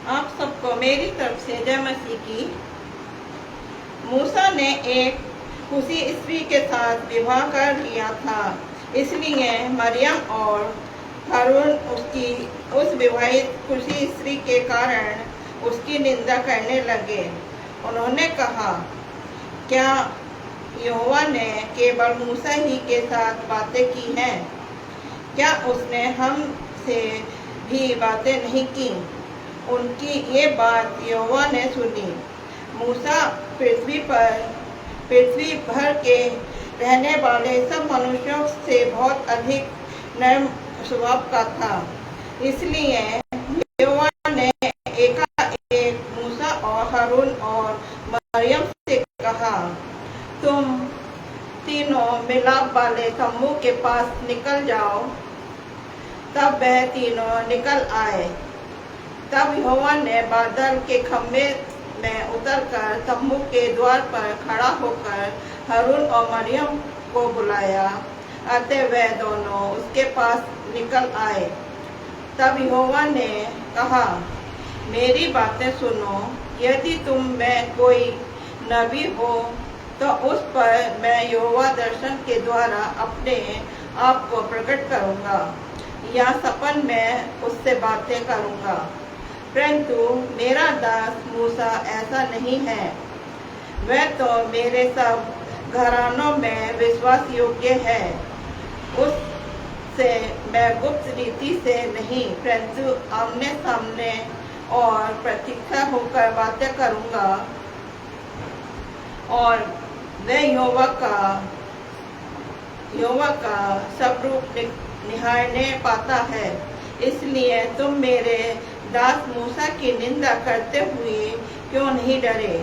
आप सबको मेरी तरफ से जय मसीह की। मूसा ने एक कुशी स्त्री के साथ विवाह कर लिया था, इसलिए मरियम और हारून उसकी उस विवाहित कुशी स्त्री के कारण उसकी निंदा करने लगे। उन्होंने कहा, क्या यहोवा ने केवल मूसा ही के साथ बातें की हैं? क्या उसने हमसे भी बातें नहीं की? उनकी ये बात यहोवा ने सुनी। मूसा पृथ्वी भर के रहने वाले सब मनुष्यों से बहुत अधिक नर्म स्वभाव का था, इसलिए यहोवा ने एकाएक मूसा और हारून और मरियम से कहा, तुम तीनों मिलाप वाले तम्बू के पास निकल जाओ। तब वह तीनों निकल आए। तब यहोवा ने बादल के खम्भे में उतरकर तम्बू के द्वार पर खड़ा होकर हारून और मरियम को बुलाया। अतः वे दोनों उसके पास निकल आए। तब यहोवा ने कहा, मेरी बातें सुनो। यदि तुम में कोई नबी हो तो उस पर मैं यहोवा दर्शन के द्वारा अपने आप को प्रकट करूंगा या सपन में उससे बातें करूंगा। परंतु मेरा दास मूसा ऐसा नहीं है। वह तो मेरे सब घरानों में विश्वास योग्य है। उससे मैं गुप्त रीति से नहीं, परंतु आमने सामने और प्रतीक्षा होकर बातें करूंगा। और वह यहोवा का सब रूप निहारने पाता है। इसलिए तुम मेरे दास मूसा की निंदा करते हुए क्यों नहीं डरे?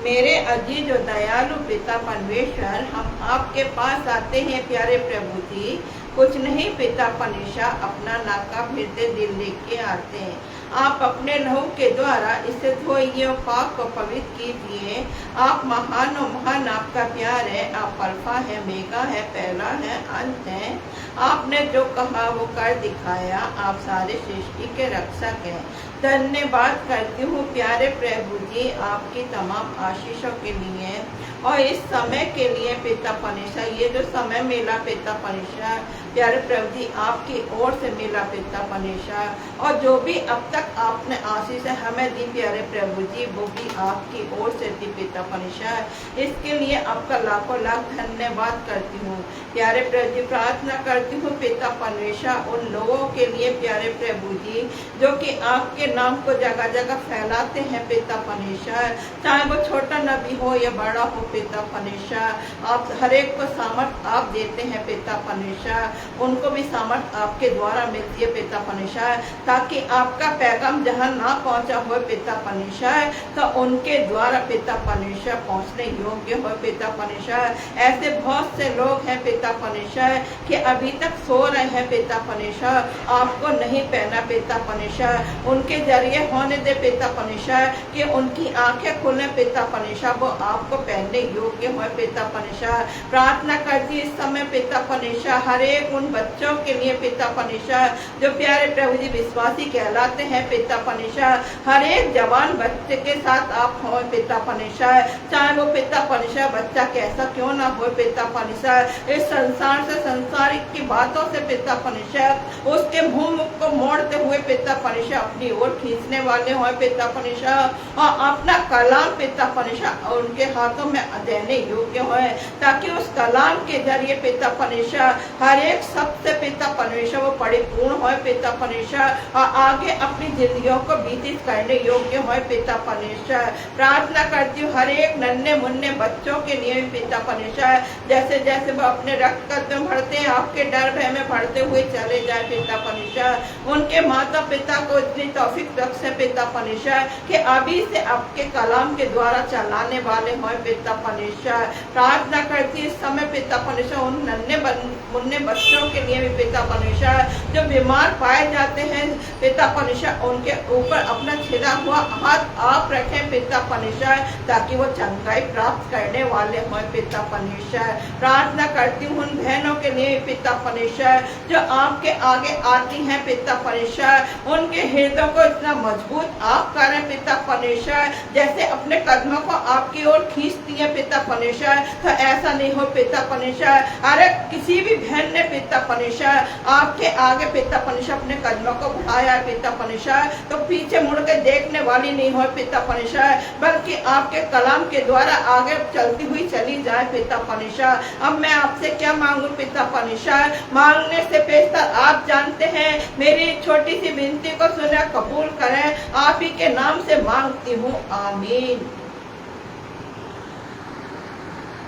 मेरे अजीज और दयालु पिता परमेश्वर, हम आपके पास आते हैं प्यारे प्रभु जी। कुछ नहीं पिता परमेश्वर, अपना नाका फिरते दिल लेके आते हैं। आप अपने लहू के द्वारा इसे धोइए और पाक को पवित्र कीजिए। आप महान और महान आपका प्यार है। आप अल्फा है, मेगा है, पहला है, अंत है। आपने जो कहा वो कर दिखाया। आप सारे सृष्टि के रक्षक हैं। धन्यवाद करती हूँ प्यारे प्रभु जी आपकी तमाम आशीषों के लिए और इस समय के लिए पिता परमेश्वर। ये जो समय मिला पिता परमेश्वर, प्यारे प्रभु जी आपकी ओर से मिला पिता परमेश्वर, और जो भी अब तक आपने आशीष हमें दी प्यारे प्रभु जी, वो भी आपकी ओर से दी पिता परमेश्वर। इसके लिए आपका लाखों लाख धन्यवाद करती हूँ प्यारे प्रभु जी। प्रार्थना करती हूँ पिता परमेश्वर उन लोगों के लिए प्यारे प्रभु जी जो कि आपके नाम को जगह जगह फैलाते हैं पिता परमेश्वर, चाहे वो छोटा नबी हो या बड़ा हो पिता परमेश्वर। आप हर एक को सामर्थ आप देते हैं पिता परमेश्वर, उनको भी सामर्थ आपके द्वारा मिलती है पिता परमेश्वर, ताकि आपका पैगाम जहाँ ना पहुँचा हो पिता परमेश्वर तो उनके द्वारा पिता परमेश्वर पहुँचने योग्य हो पिता परमेश्वर। ऐसे बहुत से लोग हैं पिता परमेश्वर कि अभी तक सो रहे हैं पिता परमेश्वर, आपको नहीं पहना पिता परमेश्वर। उनके जरिए होने दे पिता परमेश्वर कि उनकी आंखें खुले पिता परमेश्वर, वो आपको पहनने योग्य हो पिता परमेश्वर। प्रार्थना करती इस समय पिता परमेश्वर हर एक उन बच्चों के लिए पिता परमेश्वर जो प्यारे प्रभु जी विश्वासी कहलाते हैं पिता परमेश्वर। हर एक जवान बच्चे के साथ आप हो पिता परमेश्वर, चाहे वो पिता परमेश्वर बच्चा कैसा क्यों ना हो पिता परमेश्वर। इस संसार से, संसारिक की बातों से पिता परमेश्वर उसके मुंह को मोड़ते हुए पिता परमेश्वर अपनी ओर खींचने वाले हो पिता परमेश्वर, और अपना कलाम पिता परमेश्वर उनके हाथों में देने योग्य हो, ताकि उस कलाम के जरिए पिता परमेश्वर हर एक शब्द से पिता परमेश्वर वो परिपूर्ण हो पिता परमेश्वर, और आगे अपनी जिंदगियों को व्यतीत करने योग्य हो पिता परमेश्वर। प्रार्थना करती हूँ हर एक नन्हे मुन्ने बच्चों के लिए पिता परमेश्वर, जैसे जैसे वो अपने रक्त कदम में बढ़ते हैं आपके डर भय में बढ़ते हुए चले जाए पिता परमेश्वर। उनके माता पिता को इतनी तौफीक बख्शे पिता परमेश्वर कि अभी से आपके कलाम के द्वारा चलाने वाले हो पिता परमेश्वर। प्रार्थना करती इस समय पिता परमेश्वर उन नन्हे मुन्ने बच्चों के लिए भी पिता परमेश्वर। जो बीमार पाए जाते हैं पिता परमेश्वर, उनके ऊपर अपना छिदा हुआ हाथ आप रखें पिता परमेश्वर, ताकि वो चंगाई प्राप्त करने वाले हों पिता परमेश्वर। प्रार्थना करती हूँ उन बहनों के लिए पिता परमेश्वर जो आपके आगे आती हैं पिता परमेश्वर, उनके हृदय को इतना मजबूत आप करें पिता परमेश्वर, जैसे अपने कदमों को आपकी ओर खींचती है पिता परमेश्वर, तो ऐसा नहीं हो पिता परमेश्वर। अरे किसी भी बहन ने पिता परमेश्वर आपके आगे पिता परमेश्वर अपने कदमों को बढ़ाया पिता परमेश्वर, तो पीछे मुड़ के देखने वाली नहीं हो पिता परमेश्वर, बल्कि आपके कलाम के द्वारा आगे चलती हुई चली जाए पिता परमेश्वर। अब मैं आपसे क्या मांगू पिता परमेश्वर, मांगने से बेहतर आप जानते हैं। मेरी छोटी सी विनती को सुने कबूल करें, आप ही के नाम से मांगती हूँ, आमीन।